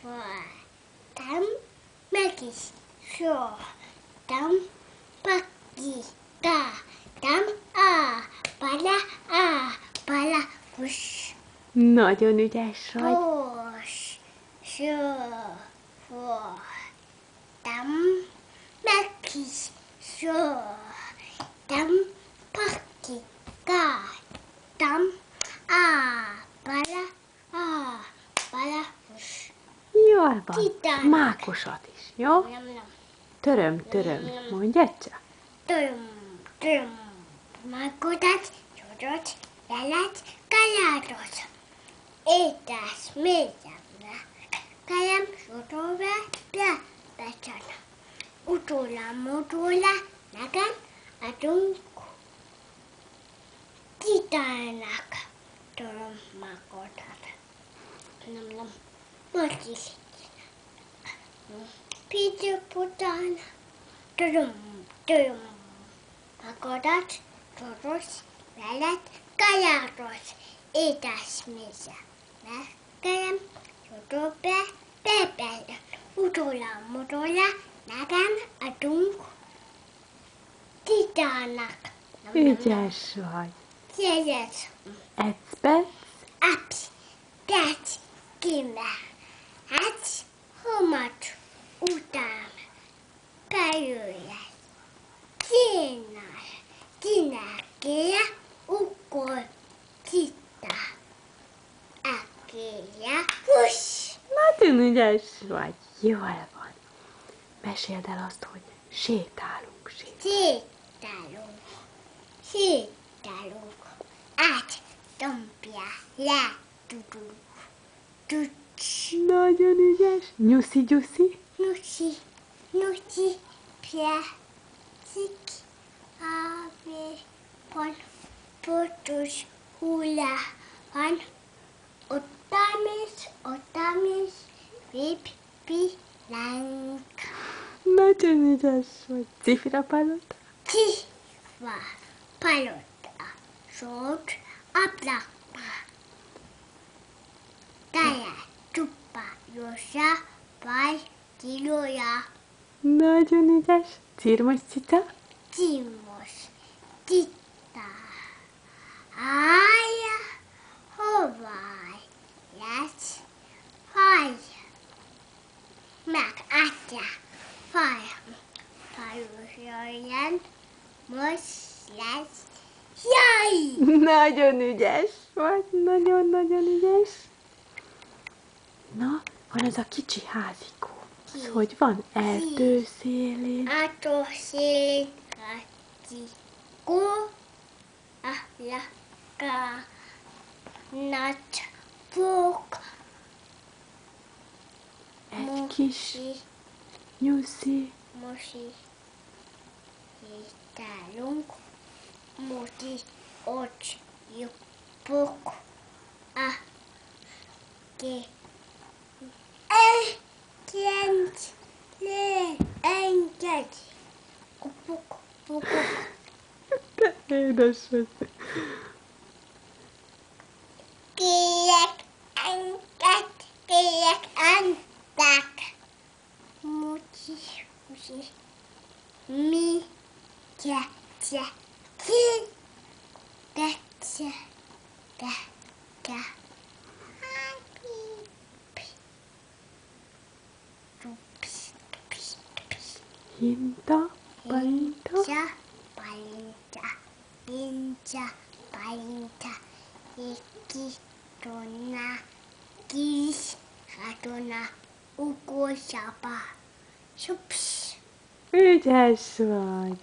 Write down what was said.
Voltam meg is szóltam, pakitáltam, bala, hús. Nagyon ügyes vagy. Hús, voltam, meg is szóltam, pakitáltam, bala, hús. Jól van. Titán. Mákosat is, jó? Töröm, mondj egyszer. Töröm, magodat, csodot, jelet, kajátot. Étes, mélyemre, kajem, sodorra, becsana. Utóla, nekem adunk Titánnak. Töröm, magodat. Nem. Most is. Pityu-pután, töröm, magodat, csodot, jelet, kajátot. Étes, mélyemre, kajem, sodorra, becsana. Utóla, nekem adunk Titánnak. Ügyes vagy. Jegyet. Ecbec, Apsz, tec, kime. Hát, homat után bejöjjek. Csinálja, ukol, cita. Akéje, hús. nagyon ügyes vagy. Jól van. Meséld el azt, hogy sétálunk. Sétálunk. Át, dombja, le, tucs. Nagyon ügyes. Nyuszi. Nuci, piazik, ave, pon, potus, hula, han, otamis, lánk. Nagyon ügyes vagy. Cifrapalota. Csiva, palota, sót, ablakba. Táját, csupa, jósa, baj, kilója. Nagyon ügyes. Cirmos cica. Cimos, tita, ája, hová lesz, haj, meg atya, fajusoljan, most lesz, jaj! Nagyon ügyes vagy. Nagyon ügyes. Na, van ez a kicsi házikó. Az hogy van? Erdő szélén. Ától szélén, kó, ahlaka, nagy fók, Egy kis nyuszi. mosi, sétálunk, muti, ott, juppok, engedj, kupuk, Édes vagy. kérek, engedtek, muti, mi, kece, Hinta, palinta. Palinta, iki, tona, kis, katona, ukosapa, sups. Ügyes vagy.